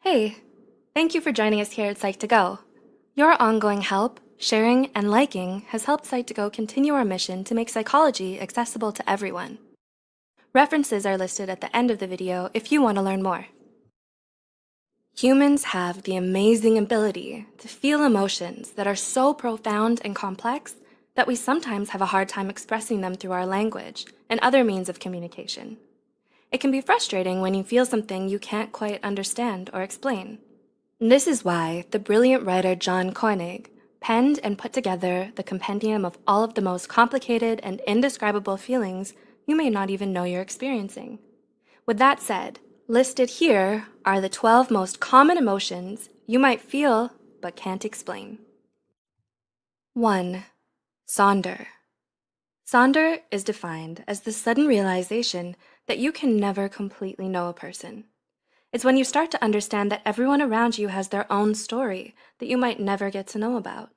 Hey, thank you for joining us here at Psych2Go. Your ongoing help, sharing, and liking has helped Psych2Go continue our mission to make psychology accessible to everyone. References are listed at the end of the video if you want to learn more. Humans have the amazing ability to feel emotions that are so profound and complex that we sometimes have a hard time expressing them through our language and other means of communication. It can be frustrating when you feel something you can't quite understand or explain. This is why the brilliant writer John Koenig penned and put together the compendium of all of the most complicated and indescribable feelings you may not even know you're experiencing. With that said, listed here are the 12 most common emotions you might feel but can't explain. 1. Sonder. Sonder is defined as the sudden realization that you can never completely know a person. It's when you start to understand that everyone around you has their own story that you might never get to know about.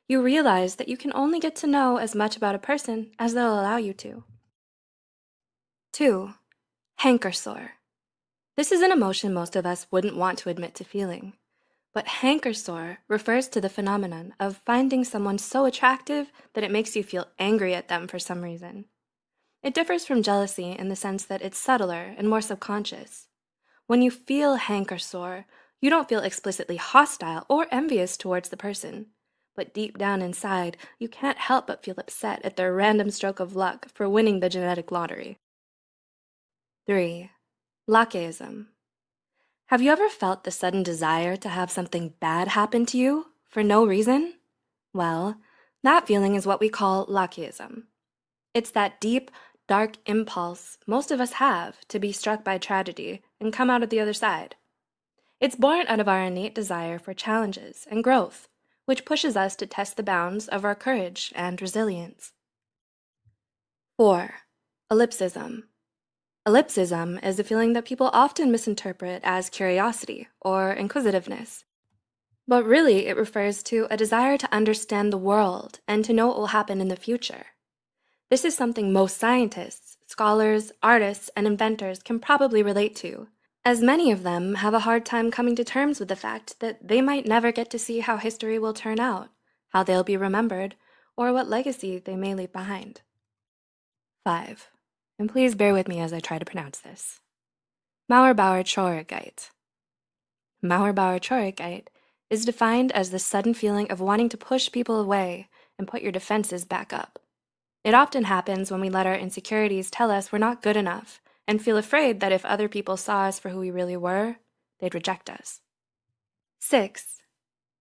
You realize that you can only get to know as much about a person as they'll allow you to. 2. Hanker-sore. This is an emotion most of us wouldn't want to admit to feeling, but hanker-sore refers to the phenomenon of finding someone so attractive that it makes you feel angry at them for some reason. It differs from jealousy in the sense that it's subtler and more subconscious. When you feel hanker-sore, you don't feel explicitly hostile or envious towards the person, but deep down inside, you can't help but feel upset at their random stroke of luck for winning the genetic lottery. 3. Lacheism. Have you ever felt the sudden desire to have something bad happen to you for no reason? Well, that feeling is what we call lacheism. It's that deep, dark impulse most of us have to be struck by tragedy and come out of the other side. It's born out of our innate desire for challenges and growth, which pushes us to test the bounds of our courage and resilience. 4. Ellipsism. Ellipsism is a feeling that people often misinterpret as curiosity or inquisitiveness. But really, it refers to a desire to understand the world and to know what will happen in the future. This is something most scientists, scholars, artists, and inventors can probably relate to, as many of them have a hard time coming to terms with the fact that they might never get to see how history will turn out, how they'll be remembered, or what legacy they may leave behind. 5. And please bear with me as I try to pronounce this. Mauerbauer-Traurigkeit. Mauerbauer-Traurigkeit is defined as the sudden feeling of wanting to push people away and put your defenses back up. It often happens when we let our insecurities tell us we're not good enough and feel afraid that if other people saw us for who we really were, they'd reject us. 6.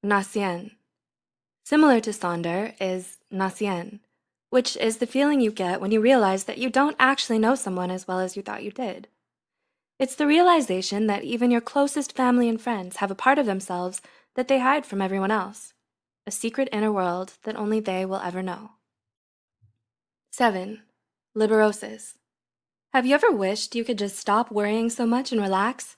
Nacien. Similar to Sonder is Nacien, which is the feeling you get when you realize that you don't actually know someone as well as you thought you did. It's the realization that even your closest family and friends have a part of themselves that they hide from everyone else, a secret inner world that only they will ever know. 7. Liberosis. Have you ever wished you could just stop worrying so much and relax?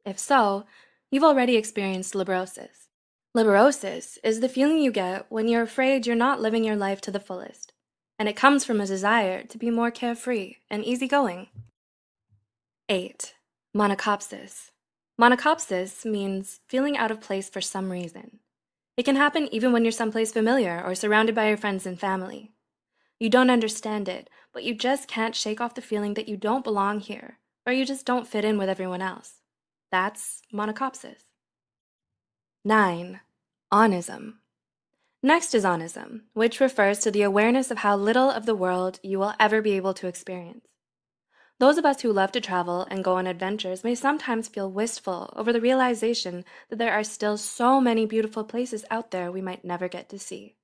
If so, you've already experienced liberosis. Liberosis is the feeling you get when you're afraid you're not living your life to the fullest, and it comes from a desire to be more carefree and easygoing. 8. Monachopsis. Monachopsis means feeling out of place for some reason. It can happen even when you're someplace familiar or surrounded by your friends and family. You don't understand it, but you just can't shake off the feeling that you don't belong here, or you just don't fit in with everyone else. That's monachopsis. 9. Onism. Next is onism, which refers to the awareness of how little of the world you will ever be able to experience. Those of us who love to travel and go on adventures may sometimes feel wistful over the realization that there are still so many beautiful places out there we might never get to see.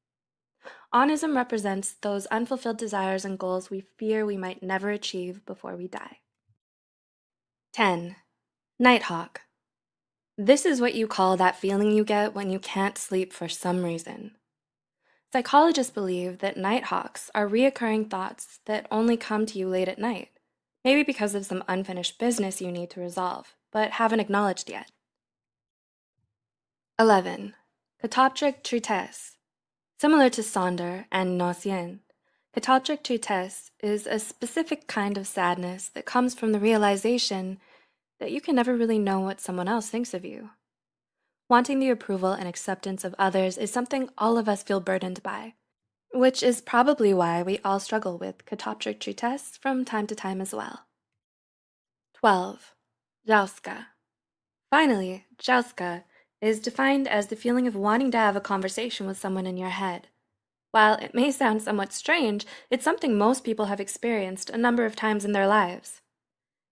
Onism represents those unfulfilled desires and goals we fear we might never achieve before we die. 10. Nighthawk. This is what you call that feeling you get when you can't sleep for some reason. Psychologists believe that nighthawks are reoccurring thoughts that only come to you late at night, maybe because of some unfinished business you need to resolve, but haven't acknowledged yet. 11. Catoptric tristesse. Similar to Sonder and Nacien, catoptric tristesse is a specific kind of sadness that comes from the realization that you can never really know what someone else thinks of you. Wanting the approval and acceptance of others is something all of us feel burdened by, which is probably why we all struggle with catoptry tests from time to time as well. 12. Jauska. Finally, jauska is defined as the feeling of wanting to have a conversation with someone in your head. While it may sound somewhat strange, it's something most people have experienced a number of times in their lives.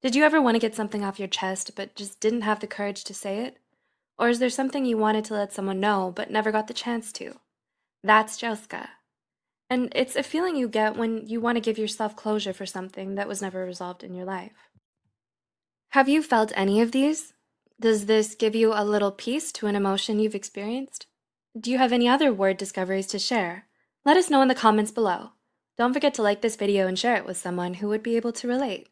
Did you ever want to get something off your chest but just didn't have the courage to say it? Or is there something you wanted to let someone know but never got the chance to? That's jauska. And it's a feeling you get when you want to give yourself closure for something that was never resolved in your life. Have you felt any of these? Does this give you a little piece to an emotion you've experienced? Do you have any other word discoveries to share? Let us know in the comments below. Don't forget to like this video and share it with someone who would be able to relate.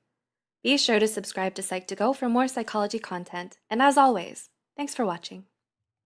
Be sure to subscribe to Psych2Go for more psychology content, and as always, thanks for watching.